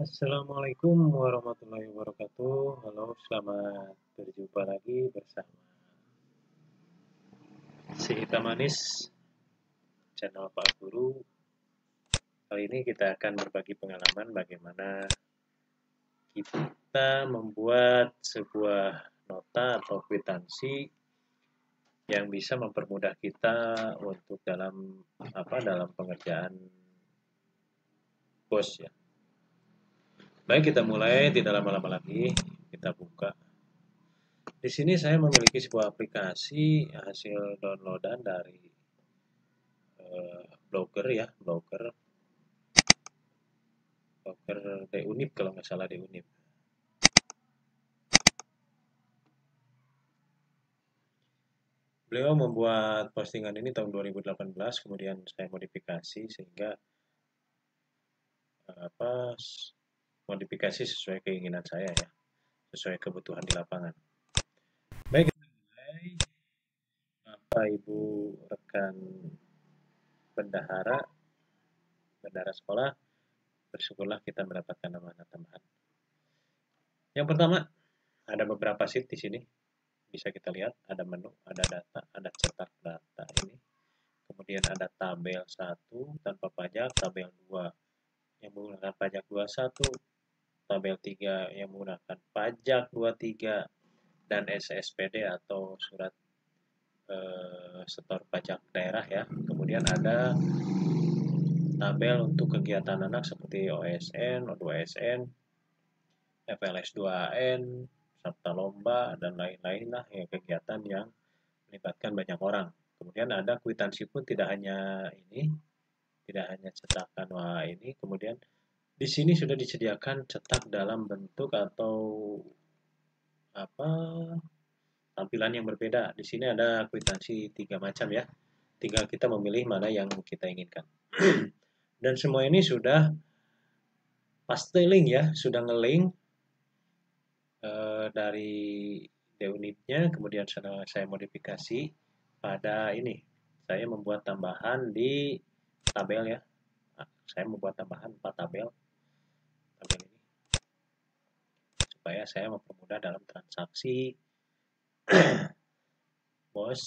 Assalamualaikum warahmatullahi wabarakatuh. Halo, selamat berjumpa lagi bersama si Hitam Manis, channel Pak Guru. Kali ini kita akan berbagi pengalaman bagaimana kita membuat sebuah nota atau kwitansi yang bisa mempermudah kita untuk dalam pengerjaan bos ya. Baik, kita mulai, tidak lama-lama lagi, kita buka. Di sini saya memiliki sebuah aplikasi hasil downloadan dari blogger ya, blogger di Unip kalau nggak salah di Unip. Beliau membuat postingan ini tahun 2018, kemudian saya modifikasi sehingga modifikasi sesuai keinginan saya ya, sesuai kebutuhan di lapangan. Baik, kita mulai. Bapak Ibu rekan bendahara sekolah, bersyukurlah kita mendapatkan amanah tambahan. Yang pertama, ada beberapa sheet di sini. Bisa kita lihat, ada menu, ada data, ada cetak data ini. Kemudian ada tabel 1 tanpa pajak, tabel 2 yang menggunakan pajak 21, tabel 3 yang menggunakan pajak 23, dan SSPD atau surat setor pajak daerah ya. Kemudian ada tabel untuk kegiatan anak seperti OSN, O2SN, FLS2AN, serta lomba, dan lain-lain lah ya, kegiatan yang melibatkan banyak orang. Kemudian ada kwitansi pun tidak hanya cetakan ini. Kemudian di sini sudah disediakan cetak dalam bentuk atau tampilan yang berbeda. Di sini ada kwitansi 3 macam ya. Tinggal kita memilih mana yang kita inginkan. Dan semua ini sudah paste link ya, sudah nge-link dari DUNIP-nya, kemudian saya modifikasi pada ini. Saya membuat tambahan di tabel ya. Nah, saya membuat tambahan 4 tabel ini supaya saya mempermudah dalam transaksi bos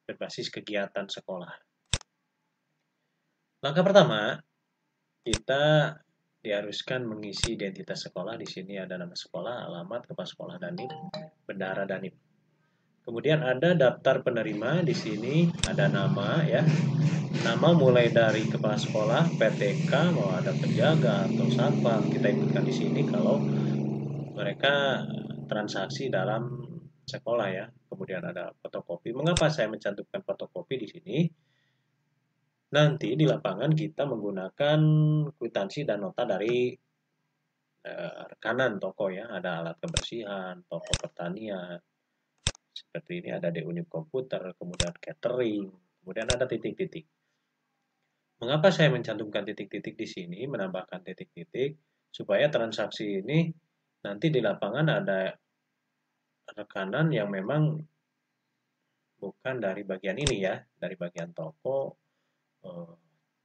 berbasis kegiatan sekolah. Langkah pertama, kita diharuskan mengisi identitas sekolah. Di sini ada nama sekolah, alamat, kepala sekolah Danip, bendahara Danip. Kemudian ada daftar penerima. Di sini ada nama ya. Nama mulai dari kepala sekolah, PTK, mau ada penjaga atau satpam, kita inputkan di sini kalau mereka transaksi dalam sekolah ya. Kemudian ada fotokopi. Mengapa saya mencantumkan fotokopi di sini? Nanti di lapangan kita menggunakan kwitansi dan nota dari rekanan toko ya. Ada alat kebersihan, toko pertanian. Seperti ini ada di unit komputer, kemudian catering, kemudian ada titik-titik. Mengapa saya mencantumkan titik-titik di sini, menambahkan titik-titik, supaya transaksi ini nanti di lapangan ada rekanan yang memang bukan dari bagian ini ya, dari bagian toko,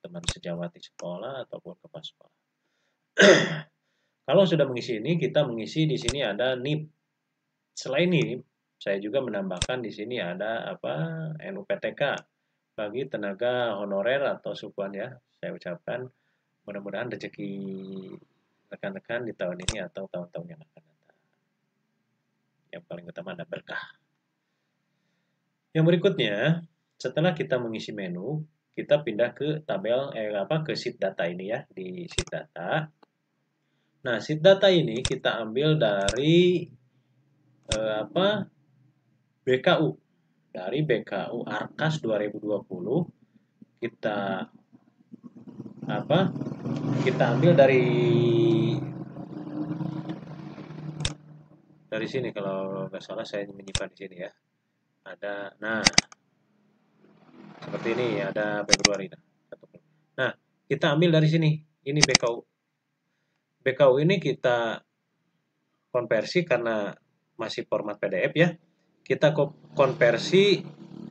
teman sejawat di sekolah ataupun kepala sekolah. Kalau sudah mengisi ini, kita mengisi di sini ada NIP. Selain NIP, saya juga menambahkan di sini ada NUPTK bagi tenaga honorer atau sukuan ya. Saya ucapkan mudah-mudahan rezeki rekan-rekan di tahun ini atau tahun-tahun yang akan datang. Yang paling utama ada berkah. Yang berikutnya, setelah kita mengisi menu, kita pindah ke tabel ke sheet data ini ya, di sheet data. Nah, sheet data ini kita ambil dari BKU. Dari BKU Arkas 2020 kita ambil dari sini, kalau nggak salah saya menyimpan di sini ya. Ada, nah seperti ini ada Februari. Nah, kita ambil dari sini. Ini BKU. BKU ini kita konversi karena masih format PDF ya. Kita konversi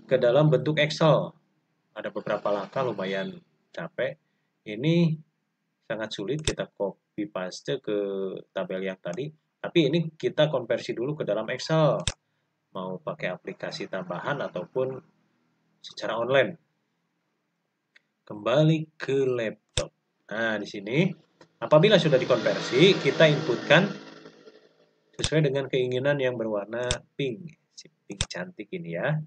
ke dalam bentuk Excel. Ada beberapa langkah, lumayan capek. Ini sangat sulit kita copy paste ke tabel yang tadi. Tapi ini kita konversi dulu ke dalam Excel. Mau pakai aplikasi tambahan ataupun secara online. Kembali ke laptop. Nah, di sini apabila sudah dikonversi, kita inputkan sesuai dengan keinginan yang berwarna pink. Si pink cantik ini ya.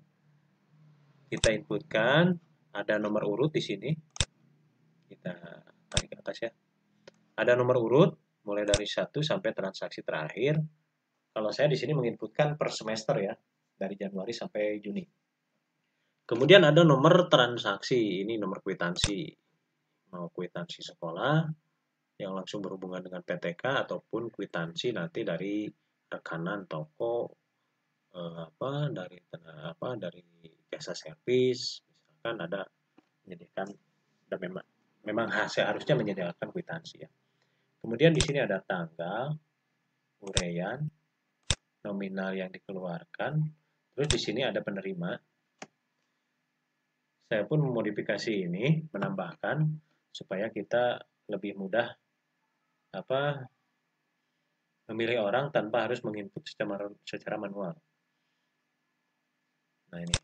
Kita inputkan, ada nomor urut di sini. Kita tarik ke atas ya. Ada nomor urut mulai dari 1 sampai transaksi terakhir. Kalau saya di sini menginputkan per semester ya, dari Januari sampai Juni. Kemudian ada nomor transaksi, ini nomor kwitansi. Mau kwitansi sekolah yang langsung berhubungan dengan PTK ataupun kwitansi nanti dari rekanan toko dari jasa servis, misalkan ada menyediakan dan memang harusnya menyediakan kwitansi ya. Kemudian di sini ada tanggal, uraian, nominal yang dikeluarkan, terus di sini ada penerima. Saya pun memodifikasi ini, menambahkan supaya kita lebih mudah memilih orang tanpa harus menginput secara manual. Nah ini,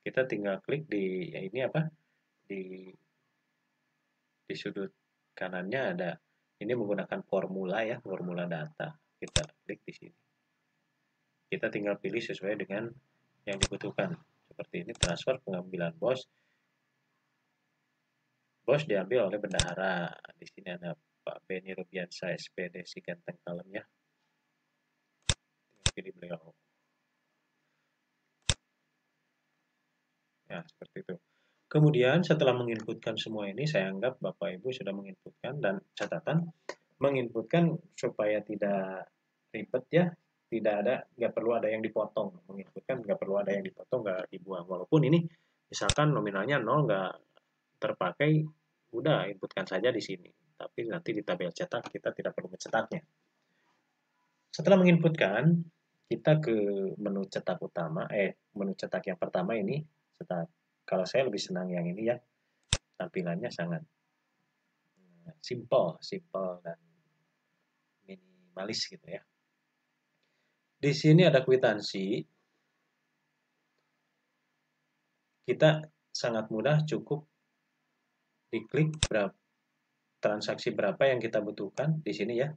kita tinggal klik di di sudut kanannya ada ini menggunakan formula ya, formula data. Kita klik di sini. Kita tinggal pilih sesuai dengan yang dibutuhkan. Seperti ini, transfer pengambilan bos. Bos diambil oleh bendahara. Di sini ada Pak Beni Rubiansa SPD si ganteng kalem ya. Pilih beliau. Ya, seperti itu. Kemudian setelah menginputkan semua ini, saya anggap Bapak Ibu sudah menginputkan dan catatan menginputkan supaya tidak ribet ya, nggak perlu ada yang dipotong. Menginputkan nggak perlu ada yang dipotong, nggak dibuang. Walaupun ini misalkan nominalnya 0 nggak terpakai, udah inputkan saja di sini. Tapi nanti di tabel cetak kita tidak perlu mencetaknya. Setelah menginputkan, kita ke menu cetak utama, menu cetak yang pertama ini, cetak. Kalau saya lebih senang yang ini ya, tampilannya sangat simple dan minimalis gitu ya. Di sini ada kwitansi. Kita sangat mudah, cukup diklik transaksi berapa yang kita butuhkan di sini ya.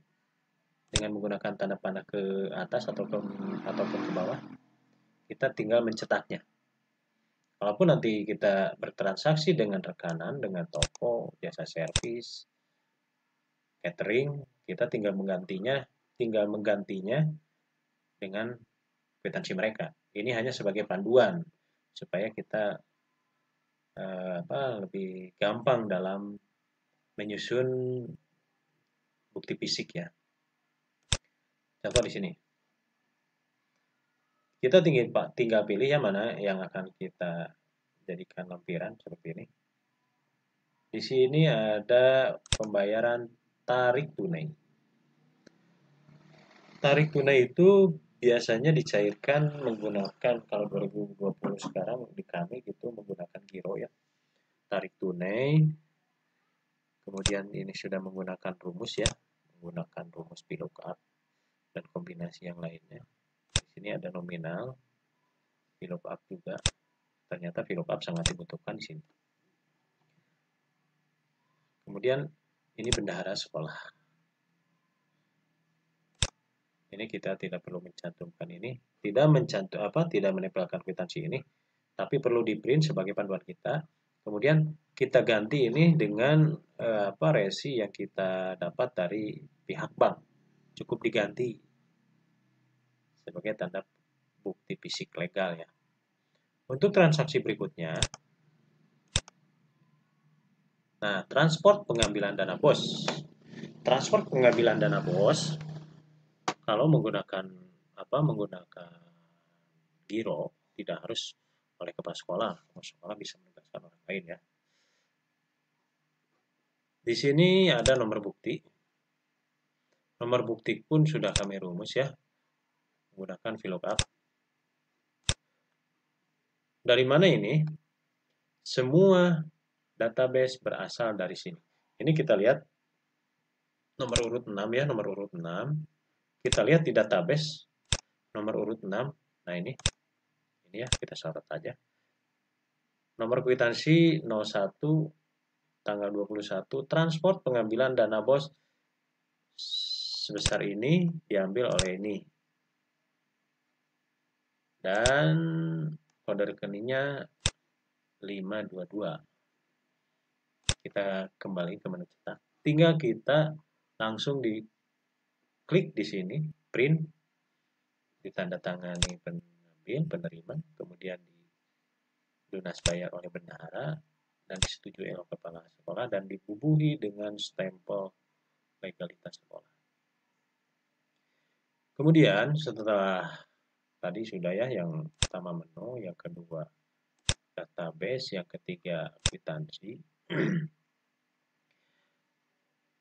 Dengan menggunakan tanda panah ke atas ataupun ke bawah, kita tinggal mencetaknya. Walaupun nanti kita bertransaksi dengan rekanan, dengan toko, jasa servis, catering, kita tinggal menggantinya dengan kwitansi mereka. Ini hanya sebagai panduan supaya kita lebih gampang dalam menyusun bukti fisik ya. Contoh di sini. Kita tinggal pilih yang mana yang akan kita jadikan lampiran seperti ini. Di sini ada pembayaran tarik tunai. Tarik tunai itu biasanya dicairkan menggunakan, kalau 2020 sekarang di kami gitu menggunakan giro ya. Tarik tunai. Kemudian ini sudah menggunakan rumus ya, menggunakan rumus VLOOKUP dan kombinasi yang lainnya. Di sini ada nominal, VLOOKUP juga. Ternyata VLOOKUP sangat dibutuhkan di sini. Kemudian ini bendahara sekolah. Ini kita tidak perlu mencantumkan ini, tidak menempelkan kwitansi ini, tapi perlu di print sebagai panduan kita. Kemudian kita ganti ini dengan resi yang kita dapat dari pihak bank. Cukup diganti sebagai tanda bukti fisik legal ya. Untuk transaksi berikutnya, nah transport pengambilan dana bos. Transport pengambilan dana bos kalau menggunakan giro tidak harus oleh kepala sekolah. Kepala sekolah bisa menugaskan orang lain ya. Di sini ada nomor bukti. Nomor bukti pun sudah kami rumus ya, menggunakan VLOOKUP. Dari mana ini? Semua database berasal dari sini. Ini kita lihat nomor urut 6 ya, nomor urut 6. Kita lihat di database nomor urut 6. Nah, ini ya, kita sorot aja. Nomor kwitansi 01 tanggal 21, transport pengambilan dana bos sebesar ini diambil oleh ini. Dan kode rekeningnya 522. Kita kembali ke menu cetak. Tinggal kita langsung diklik di sini, print, ditandatangani pengambil, penerima, kemudian lunas bayar oleh bendahara, dan disetujui oleh kepala sekolah, dan dibubuhi dengan stempel legalitas sekolah. Kemudian setelah tadi sudah ya, yang pertama menu, yang kedua database, yang ketiga kwitansi.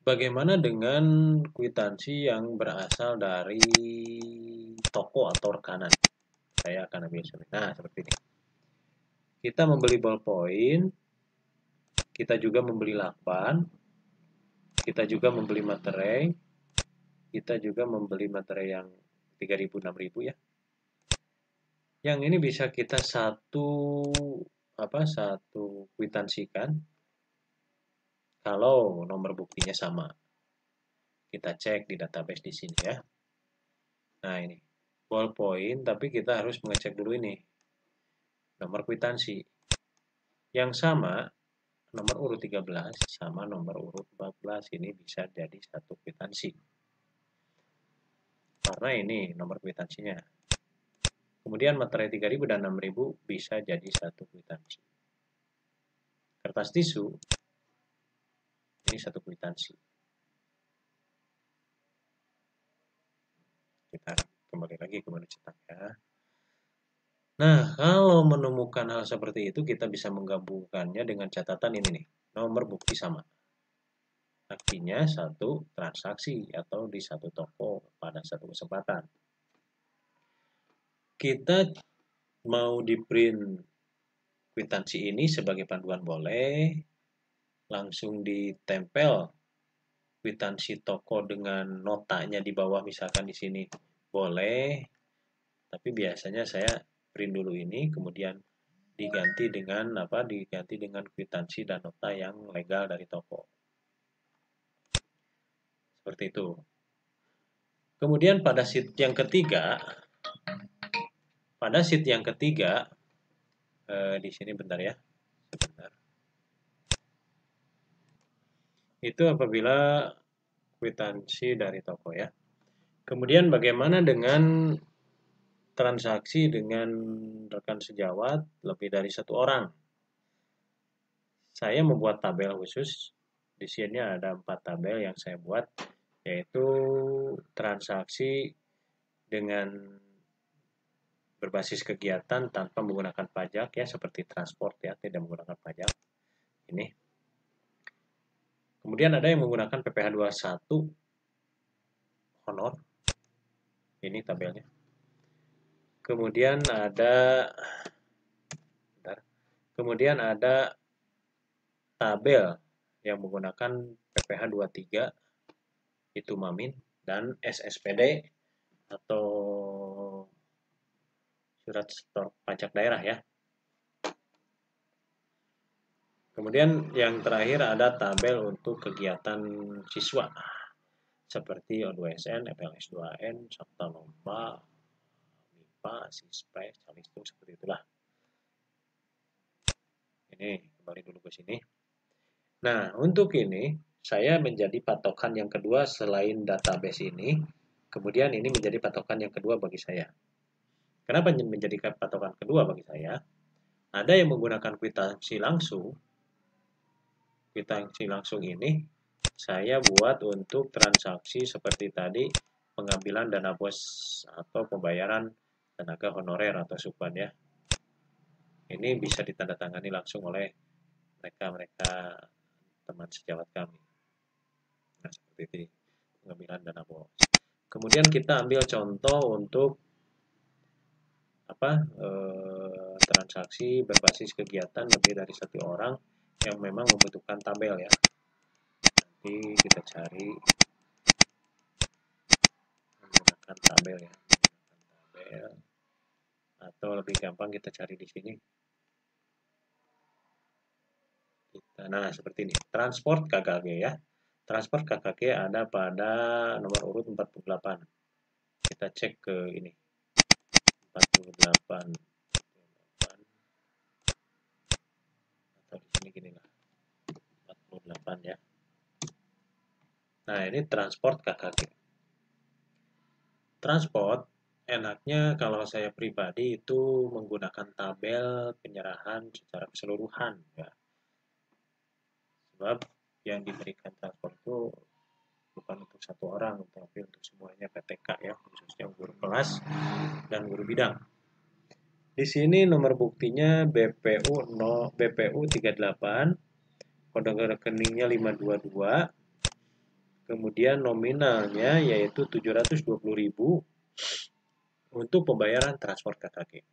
Bagaimana dengan kwitansi yang berasal dari toko atau rekanan? Saya akan ambil sini. Nah, seperti ini. Kita membeli ballpoint, kita juga membeli lakban, kita juga membeli materai, kita juga membeli materai yang 3.000, 6.000 ya. Yang ini bisa kita satu kwitansikan kalau nomor buktinya sama. Kita cek di database di sini ya. Nah, ini ballpoint, tapi kita harus mengecek dulu ini nomor kwitansi. Yang sama nomor urut 13 sama nomor urut 14 ini bisa jadi satu kwitansi. Karena ini nomor kwitansinya. Kemudian materai 3.000 dan 6.000 bisa jadi satu kwitansi. Kertas tisu ini satu kwitansi. Kita kembali lagi ke menu cetak ya. Nah, kalau menemukan hal seperti itu, kita bisa menggabungkannya dengan catatan ini nih, nomor bukti sama. Artinya satu transaksi atau di satu toko pada satu kesempatan. Kita mau di print kwitansi ini sebagai panduan boleh, langsung ditempel kwitansi toko dengan notanya di bawah misalkan di sini boleh, tapi biasanya saya print dulu ini, kemudian diganti dengan kwitansi dan nota yang legal dari toko. Seperti itu. Kemudian pada sheet yang ketiga, di sini bentar ya, sebentar. Itu apabila kwitansi dari toko ya. Kemudian bagaimana dengan transaksi dengan rekan sejawat lebih dari satu orang? Saya membuat tabel khusus. Di sini ada 4 tabel yang saya buat, yaitu transaksi dengan berbasis kegiatan tanpa menggunakan pajak ya, seperti transport ya, tidak menggunakan pajak. Ini. Kemudian ada yang menggunakan PPh 21 honor. Ini tabelnya. Kemudian ada tabel yang menggunakan PPh 23 itu Mamin, dan SSPD atau surat setor pajak daerah ya. Kemudian yang terakhir ada tabel untuk kegiatan siswa seperti O2SN, FLS2N, Sabta Lomba, MIPA, Sispres, Calistung, seperti itulah. Ini kembali dulu ke sini. Nah, untuk ini saya menjadi patokan yang kedua selain database ini. Kemudian ini menjadi patokan yang kedua bagi saya. Kenapa menjadi patokan kedua bagi saya? Ada yang menggunakan kwitansi langsung. Kwitansi langsung ini saya buat untuk transaksi seperti tadi, pengambilan dana bos atau pembayaran tenaga honorer atau suban ya. Ini bisa ditandatangani langsung oleh mereka teman sejawat kami. Nah, seperti itu pengambilan dana bos. Kemudian kita ambil contoh untuk transaksi berbasis kegiatan lebih dari satu orang yang memang membutuhkan tabel ya. Nanti kita cari menggunakan tabel ya, menggunakan tabel, atau lebih gampang kita cari di sini. Nah, seperti ini. Transport KKG ya. Transport KKG ada pada nomor urut 48. Kita cek ke ini. 48. Atau di sini gini lah. 48 ya. Nah, ini transport KKG. Transport enaknya kalau saya pribadi itu menggunakan tabel penyerahan secara keseluruhan ya. Sebab yang diberikan transport itu bukan untuk satu orang, tapi untuk semuanya PTK ya, khususnya guru kelas dan guru bidang. Di sini nomor buktinya BPU 38, kode rekeningnya 522, kemudian nominalnya yaitu 720.000 untuk pembayaran transport KKG.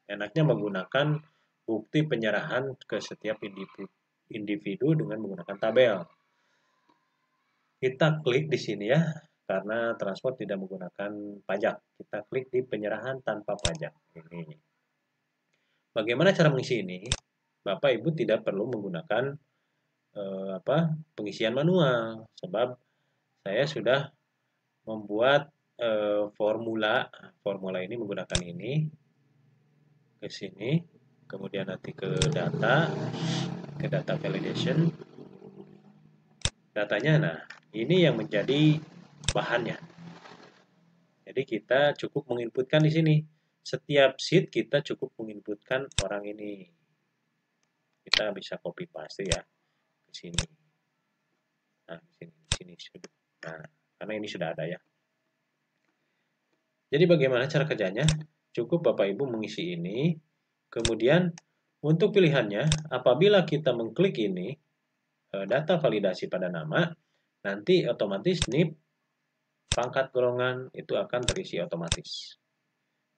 Enaknya menggunakan bukti penyerahan ke setiap individu dengan menggunakan tabel. Kita klik di sini ya, karena transport tidak menggunakan pajak. Kita klik di penyerahan tanpa pajak. Ini. Bagaimana cara mengisi ini? Bapak Ibu tidak perlu menggunakan pengisian manual, sebab saya sudah membuat formula. Formula ini menggunakan ini ke sini, kemudian nanti ke data validation. Datanya, nah ini yang menjadi bahannya. Jadi kita cukup menginputkan di sini. Setiap sheet kita cukup menginputkan orang ini. Kita bisa copy paste ya ke sini. Nah, di sini sudah. Nah, karena ini sudah ada ya. Jadi bagaimana cara kerjanya? Cukup Bapak Ibu mengisi ini. Kemudian untuk pilihannya, apabila kita mengklik ini, data validasi pada nama, nanti otomatis NIP pangkat golongan itu akan terisi otomatis.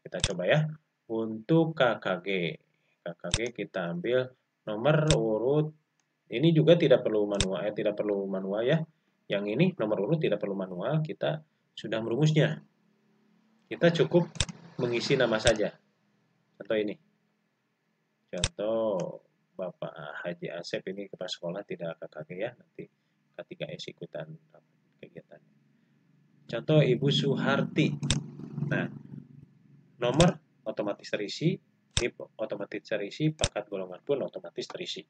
Kita coba ya. Untuk KKG kita ambil nomor urut. Ini juga tidak perlu manual ya. Yang ini nomor urut tidak perlu manual, kita sudah merumusnya. Kita cukup mengisi nama saja. Contoh ini. Contoh Bapak Haji Asep ini kepala sekolah tidak KKG ya, nanti K3S ikutan kegiatan. Contoh Ibu Suharti. Nah, nomor otomatis terisi, NIP otomatis terisi, pangkat golongan pun otomatis terisi.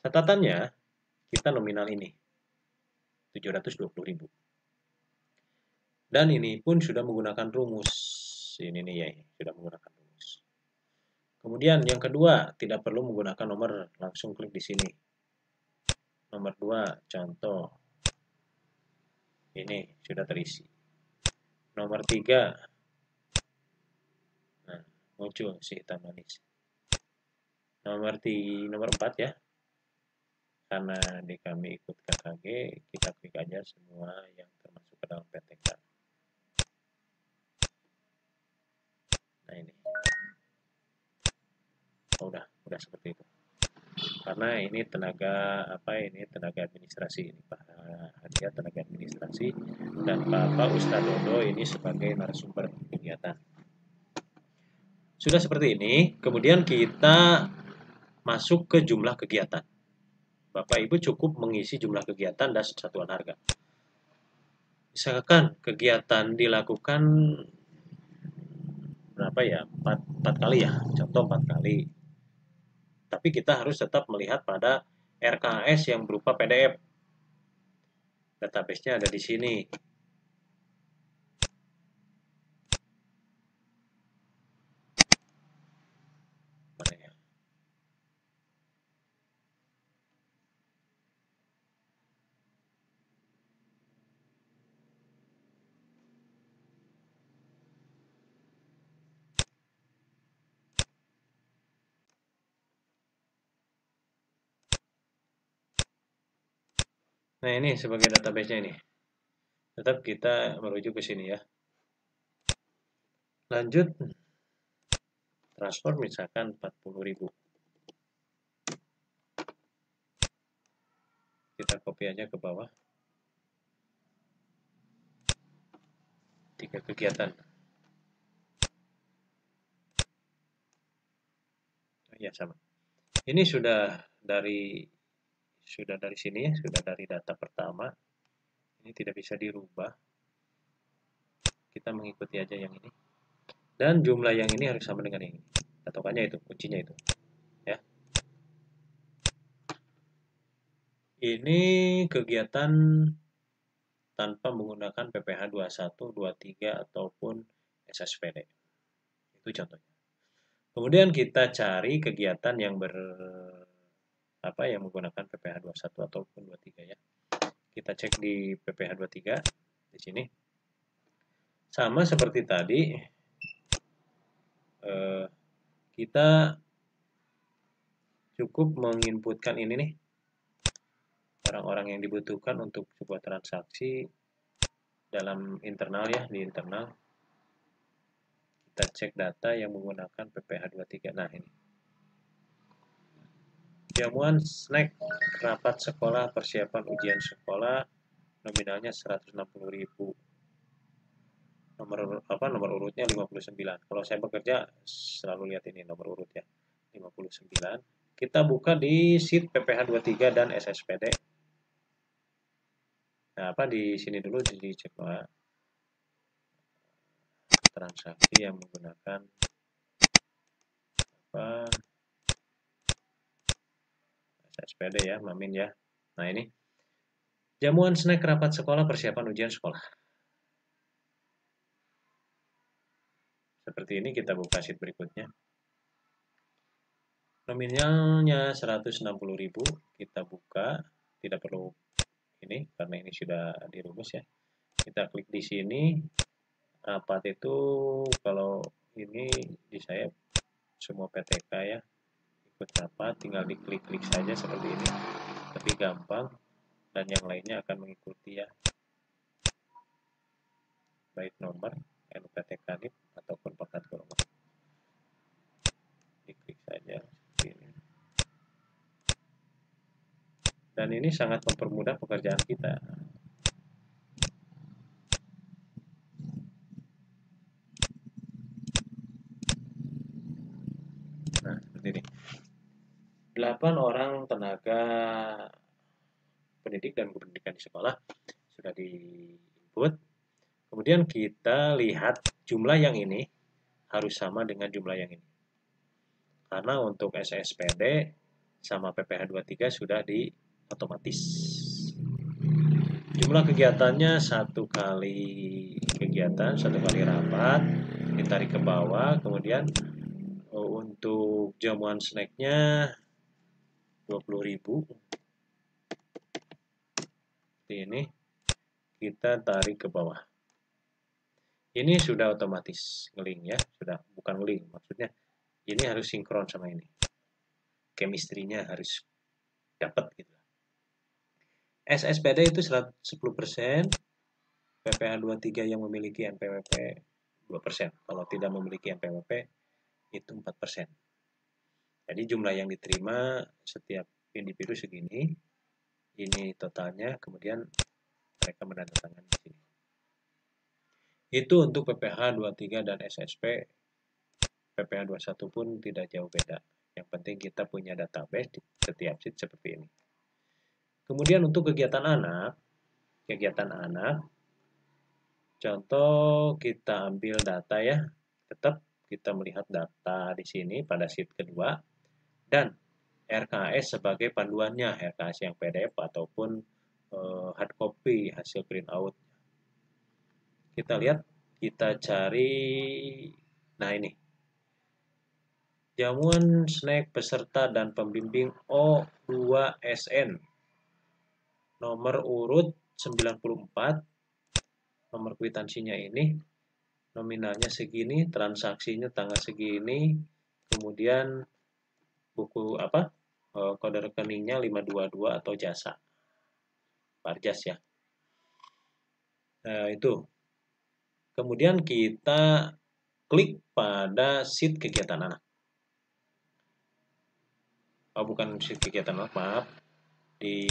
Catatannya, kita nominal ini 720.000. Dan ini pun sudah menggunakan rumus. Ini nih ya, sudah menggunakan rumus. Kemudian yang kedua, tidak perlu menggunakan nomor, langsung klik di sini. Nomor 2, contoh. Ini sudah terisi. Nomor 3, nah, muncul si hitam manis. Nomor 4 ya. Karena di kami ikut KKG, kita klik aja semua yang termasuk ke dalam PTK. Nah ini. Oh, udah seperti itu. Karena ini tenaga administrasi ini Pak Hadia tenaga administrasi dan Bapak Ustadodo ini sebagai narasumber kegiatan. Sudah seperti ini, kemudian kita masuk ke jumlah kegiatan. Bapak Ibu cukup mengisi jumlah kegiatan dan satuan harga. Misalkan kegiatan dilakukan berapa ya? 4 kali ya, contoh 4 kali. Tapi kita harus tetap melihat pada RKS yang berupa PDF. Database-nya ada di sini. Mana ya? Nah, ini sebagai database-nya ini. Tetap kita merujuk ke sini ya. Lanjut. Transfer misalkan 40.000. Kita copy aja ke bawah. 3 kegiatan. Ya, sama. Ini sudah dari sini ya, sudah dari data pertama. Ini tidak bisa dirubah. Kita mengikuti aja yang ini. Dan jumlah yang ini harus sama dengan yang ini. Patokannya itu, kuncinya itu. Ya. Ini kegiatan tanpa menggunakan PPh 21, 23 ataupun SSPD. Itu contohnya. Kemudian kita cari kegiatan yang yang menggunakan PPh 21 ataupun 23 ya. Kita cek di PPh 23 di sini. Sama seperti tadi, kita cukup menginputkan ini nih, orang-orang yang dibutuhkan untuk sebuah transaksi dalam internal ya, di internal. Kita cek data yang menggunakan PPh 23. Nah, ini. Jamuan snack rapat sekolah persiapan ujian sekolah nominalnya 160.000. Nomor urutnya 59. Kalau saya bekerja selalu lihat ini nomor urut ya. 59. Kita buka di sheet PPh 23 dan SSPD. Nah, di sini dulu dicek transaksi yang menggunakan SSPD ya, Mamin ya. Nah, ini jamuan snack rapat sekolah persiapan ujian sekolah. Seperti ini, kita buka sheet berikutnya. Nominalnya 160.000, kita buka, tidak perlu ini karena ini sudah dirumus ya. Kita klik di sini. Rapat itu kalau ini di saya semua PTK ya, ikut rapat, tinggal diklik-klik saja seperti ini, lebih gampang dan yang lainnya akan mengikuti ya, baik nomor NUPTK NIP ataupun pekat kurungan. Diklik saja seperti ini. Dan ini sangat mempermudah pekerjaan kita. Nah, seperti ini. 8 orang tenaga pendidik dan guru pendidikan di sekolah sudah di-input. Kemudian kita lihat jumlah yang ini harus sama dengan jumlah yang ini. Karena untuk SSPD sama PPh 23 sudah di otomatis. Jumlah kegiatannya 1 kali kegiatan, 1 kali rapat, ditarik ke bawah. Kemudian untuk jamuan snacknya 20.000. Seperti ini, kita tarik ke bawah. Ini sudah otomatis ngeling ya, sudah bukan ngeling, maksudnya ini harus sinkron sama ini. Chemistry-nya harus dapat gitu. SSPD itu 10%, PPh 23 yang memiliki NPWP 2%. Kalau tidak memiliki NPWP itu 4%. Jadi jumlah yang diterima setiap individu segini. Ini totalnya, kemudian mereka menandatangani di sini. Itu untuk PPh 23 dan SSP. PPh 21 pun tidak jauh beda. Yang penting kita punya database di setiap sheet seperti ini. Kemudian untuk kegiatan anak, contoh kita ambil data ya, tetap kita melihat data di sini pada sheet kedua, dan RKS sebagai panduannya, RKS yang PDF ataupun hard copy hasil print out. Kita lihat, kita cari, nah ini, jamuan snack peserta dan pembimbing O2SN, nomor urut 94, nomor kwitansinya ini, nominalnya segini, transaksinya tanggal segini, kemudian buku kode rekeningnya 522 atau jasa Parjas ya. Nah, itu. Kemudian kita klik pada sheet kegiatan anak. Bukan sheet kegiatan anak, maaf. Di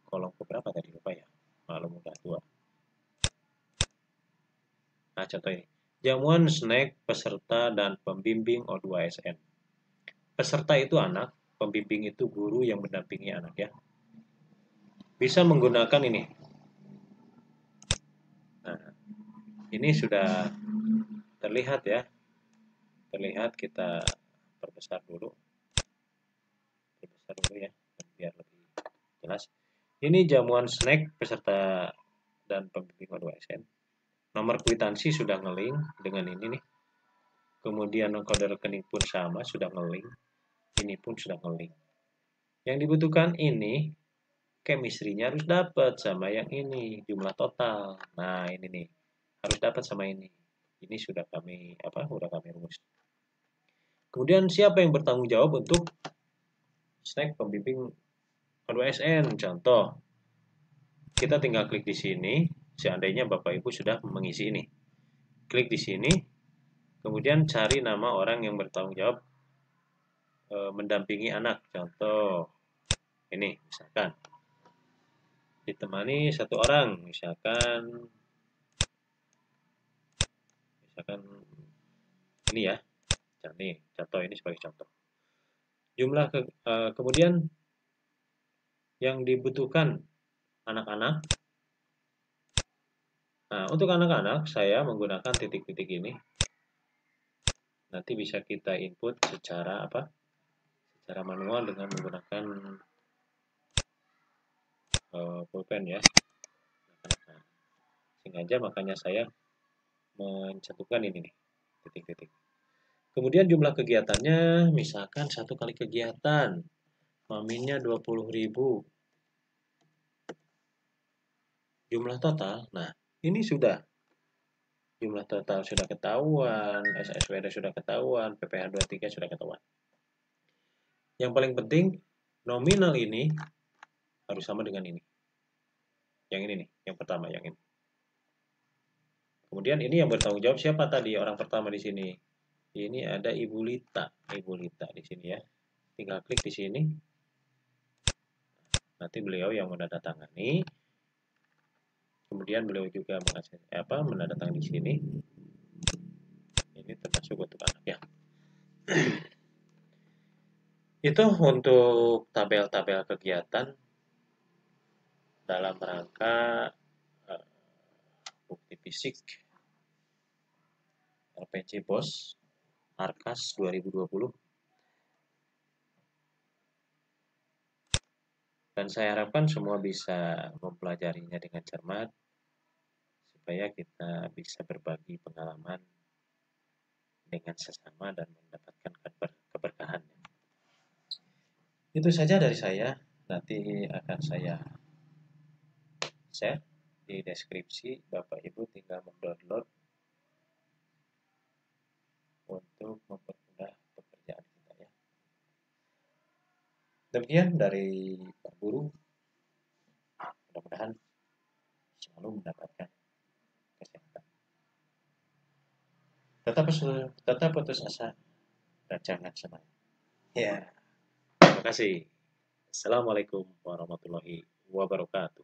kolom keberapa tadi lupa ya. Maklum udah 2. contoh ini. Jamuan snack peserta dan pembimbing O2SN. Peserta itu anak, pembimbing itu guru yang mendampingi anak ya. Bisa menggunakan ini. Nah, ini sudah terlihat ya. Terlihat, kita perbesar dulu. Perbesar dulu ya, biar lebih jelas. Ini jamuan snack peserta dan pembimbing O2SN. Nomor kwitansi sudah ngelink dengan ini nih. Kemudian kode rekening pun sama, sudah ngelink. Ini pun sudah ngelink. Yang dibutuhkan ini, chemistry-nya harus dapat sama yang ini, jumlah total. Nah, ini nih, harus dapat sama ini. Ini sudah kami rumus. Kemudian siapa yang bertanggung jawab untuk snack pembimbing O2SN? Contoh, kita tinggal klik di sini, seandainya Bapak Ibu sudah mengisi ini. Klik di sini, kemudian cari nama orang yang bertanggung jawab mendampingi anak. Contoh, ini misalkan ditemani satu orang, misalkan ini ya. Nih, contoh ini sebagai contoh. Kemudian yang dibutuhkan anak-anak. Nah, untuk anak-anak saya menggunakan titik-titik ini. Nanti bisa kita input secara secara manual dengan menggunakan pulpen ya. Nah, sengaja makanya saya mencantumkan ini nih, titik-titik. Kemudian jumlah kegiatannya, misalkan 1 kali kegiatan, maminnya 20.000. Jumlah total, nah ini sudah. Jumlah total sudah ketahuan, SSWD sudah ketahuan, PPh 23 sudah ketahuan. Yang paling penting, nominal ini harus sama dengan ini. Yang ini nih, yang pertama, yang ini. Kemudian ini yang bertanggung jawab siapa tadi? Orang pertama di sini. Ini ada Ibu Lita. Ibu Lita di sini ya. Tinggal klik di sini. Nanti beliau yang menandatangani. Kemudian beliau juga menandatangani di sini. Ini termasuk untuk anak ya. Itu untuk tabel-tabel kegiatan dalam rangka bukti fisik RPG BOS Arkas 2020. Dan saya harapkan semua bisa mempelajarinya dengan cermat supaya kita bisa berbagi pengalaman dengan sesama dan mendapatkan keberkahan. Itu saja dari saya. Nanti akan saya share di deskripsi. Bapak Ibu tinggal mendownload untuk mempermudah pekerjaan kita ya. Demikian dari Pak Guru. Mudah-mudahan selalu mendapatkan kesehatan. Tetap putus asa dan jangan semangat. Ya. Terima kasih. Assalamualaikum warahmatullahi wabarakatuh.